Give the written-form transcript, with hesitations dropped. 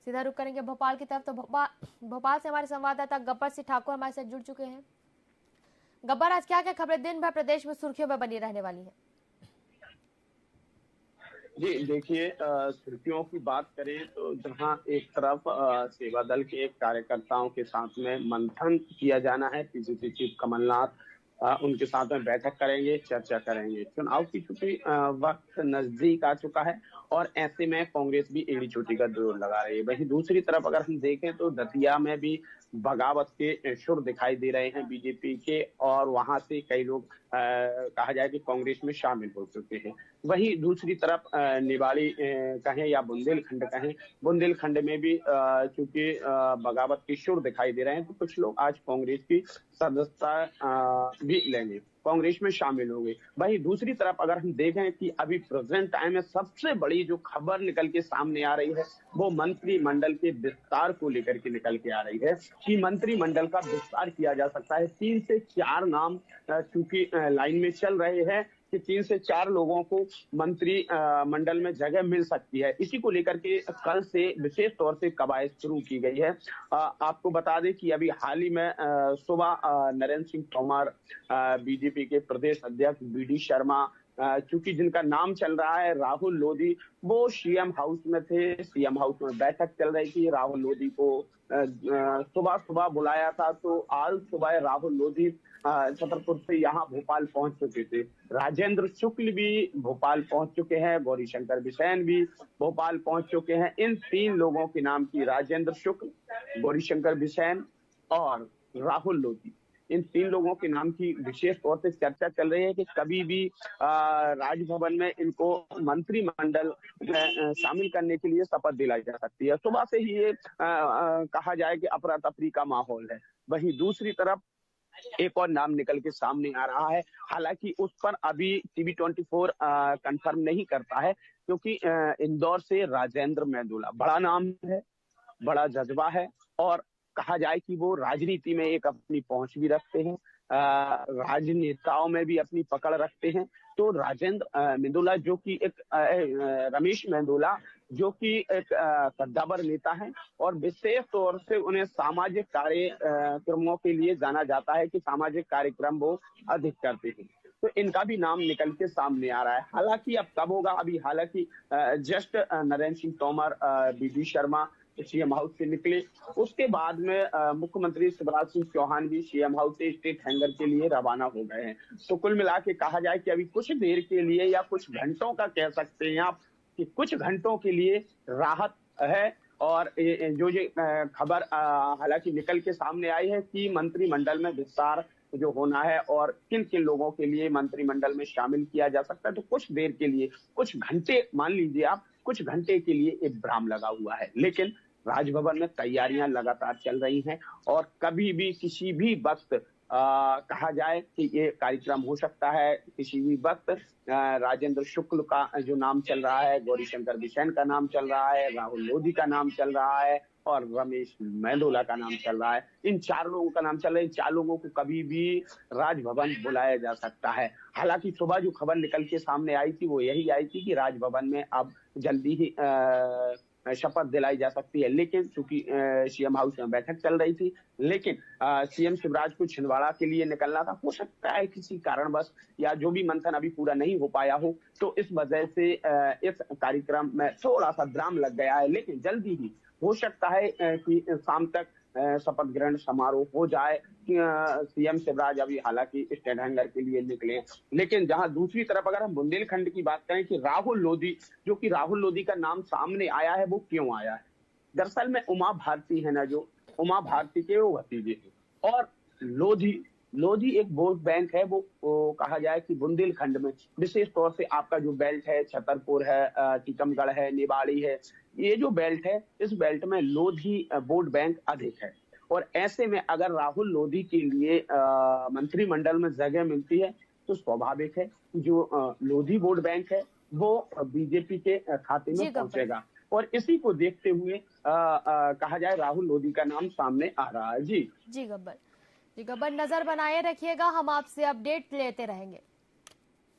सीधा रुक करेंगे भोपाल की तरफ। तो भोपाल से हमारे संवाददाता गब्बर सिंह ठाकुर हमारे साथ जुड़ चुके हैं। गब्बर, आज क्या क्या खबरें दिन भर प्रदेश में सुर्खियों में बनी रहने वाली है? जी देखिए, सुर्खियों की बात करें तो जहां एक तरफ सेवा दल के कार्यकर्ताओं के साथ में मंथन किया जाना है, पीसीसी चीफ कमलनाथ उनके साथ में बैठक करेंगे, चर्चा करेंगे। चुनाव की चूंकि वक्त नजदीक आ चुका है और ऐसे में कांग्रेस भी एड़ी चोटी का जोर लगा रही है। वहीं दूसरी तरफ अगर हम देखें तो दतिया में भी बगावत के सुर दिखाई दे रहे हैं बीजेपी के, और वहां से कई लोग कहा जाए कि कांग्रेस में शामिल हो चुके हैं। वहीं दूसरी तरफ निवाड़ी कहें या बुंदेलखंड कहें, बुंदेलखंड में भी चूंकि बगावत के सुर दिखाई दे रहे हैं, तो कुछ लोग आज कांग्रेस की सदस्यता भी लेंगे, कांग्रेस में शामिल होंगे। वहीं दूसरी तरफ अगर हम देखें कि अभी प्रेजेंट टाइम में सबसे बड़ी जो खबर निकल के सामने आ रही है वो मंत्रिमंडल के विस्तार को लेकर के निकल के आ रही है कि मंत्रिमंडल का विस्तार किया जा सकता है। 3 से 4 नाम चूंकि लाइन में चल रहे हैं कि 3 से 4 लोगों को मंत्री मंडल में जगह मिल सकती है। इसी को लेकर के कल से विशेष तौर से कवायद शुरू की गई है। आपको बता दें कि अभी हाल ही में सुबह नरेंद्र सिंह तोमर, बीजेपी के प्रदेश अध्यक्ष बीडी शर्मा, चूंकि जिनका नाम चल रहा है राहुल लोधी, वो सीएम हाउस में थे। सीएम हाउस में बैठक चल रही थी। राहुल लोधी को सुबह सुबह बुलाया था, तो आज सुबह राहुल लोधी छतरपुर से यहाँ भोपाल पहुंच चुके थे। राजेंद्र शुक्ल भी भोपाल पहुंच चुके हैं, गौरीशंकर बिसेन भी भोपाल पहुंच चुके हैं। इन 3 लोगों के नाम की, राजेंद्र शुक्ल, गौरीशंकर बिसेन और राहुल लोधी, इन 3 लोगों के नाम की विशेष तौर से चर्चा चल रही है कि कभी भी राजभवन में इनको मंत्रिमंडल में शामिल करने के लिए शपथ दिलाई जा सकती है। सुबह से ही ये कहा जाए कि अफरा तफरी का माहौल है। वहीं दूसरी तरफ एक और नाम निकल के सामने आ रहा है, हालांकि उस पर अभी टीवी 24 कंफर्म नहीं करता है, क्योंकि इंदौर से राजेंद्र मेंदोला बड़ा नाम है, बड़ा जज्बा है, और कहा जाए कि वो राजनीति में एक अपनी पहुंच भी रखते हैं, राजनेताओं में भी अपनी पकड़ रखते हैं। तो राजेंद्र मेंदोला जो कि एक रमेश मेंदोला जो कि एक कद्दावर नेता है, और विशेष तौर से उन्हें सामाजिक कार्यक्रमों के लिए जाना जाता है कि सामाजिक कार्यक्रम वो अधिक करते हैं। तो इनका भी नाम निकल के सामने आ रहा है। हालांकि अब कब होगा, अभी हालांकि just Narendra Singh Tomar, BD Sharma CM house से निकले, उसके बाद में मुख्यमंत्री शिवराज सिंह चौहान भी सीएम हाउस से स्टेट हैंगर के लिए रवाना हो गए हैं। तो कुल मिला के कहा जाए कि अभी कुछ देर के लिए या कुछ घंटों का कह सकते हैं आप कि कुछ घंटों के लिए राहत है। और जो ये खबर हालांकि निकल के सामने आई है कि मंत्रिमंडल में विस्तार जो होना है और किन किन लोगों के लिए मंत्रिमंडल में शामिल किया जा सकता है, तो कुछ देर के लिए, कुछ घंटे मान लीजिए आप, कुछ घंटे के लिए एक विराम लगा हुआ है। लेकिन राजभवन में तैयारियां लगातार चल रही हैं और कभी भी किसी भी वक्त कहा जाए कि ये कार्यक्रम हो सकता है। किसी भी वक्त राजेंद्र शुक्ल का जो नाम चल रहा है, गौरीशंकर बिसेन का नाम चल रहा है, राहुल लोधी का नाम चल रहा है और रमेश मेंदोला का नाम चल रहा है। इन 4 लोगों का नाम चल रहा है। इन 4 लोगों को कभी भी राजभवन बुलाया जा सकता है। हालांकि सुबह जो खबर निकल के सामने आई थी वो यही आई थी कि राजभवन में अब जल्दी ही शपथ दिलाई जा सकती है। लेकिन चूंकि सीएम हाउस में बैठक चल रही थी, लेकिन सीएम शिवराज को छिंदवाड़ा के लिए निकलना था, हो सकता है किसी कारणवश या जो भी मंथन अभी पूरा नहीं हो पाया हो, तो इस वजह से इस कार्यक्रम में थोड़ा सा विराम लग गया है। लेकिन जल्दी ही हो सकता है कि शाम तक शपथ ग्रहण समारोह हो जाए। सीएम शिवराज अभी हालांकि स्टेट हैंगर के लिए निकले। लेकिन जहां दूसरी तरफ अगर हम बुंदेलखंड की बात करें कि राहुल लोधी, जो कि राहुल लोधी का नाम सामने आया है, वो क्यों आया है? दरअसल में उमा भारती है ना, जो उमा भारती के वो भतीजे हैं, और लोधी एक वोट बैंक है। वो कहा जाए कि बुंदेलखंड में विशेष तौर से आपका जो बेल्ट है, छतरपुर है, टीकमगढ़ है, निवाड़ी है, ये जो बेल्ट है, इस बेल्ट में लोधी वोट बैंक अधिक है। और ऐसे में अगर राहुल लोधी के लिए मंत्रिमंडल में जगह मिलती है तो स्वाभाविक है जो लोधी वोट बैंक है वो बीजेपी के खाते में पहुंचेगा। और इसी को देखते हुए कहा जाए राहुल लोधी का नाम सामने आ रहा है। जी गब्बर, नजर बनाए रखिएगा, हम आपसे अपडेट लेते रहेंगे।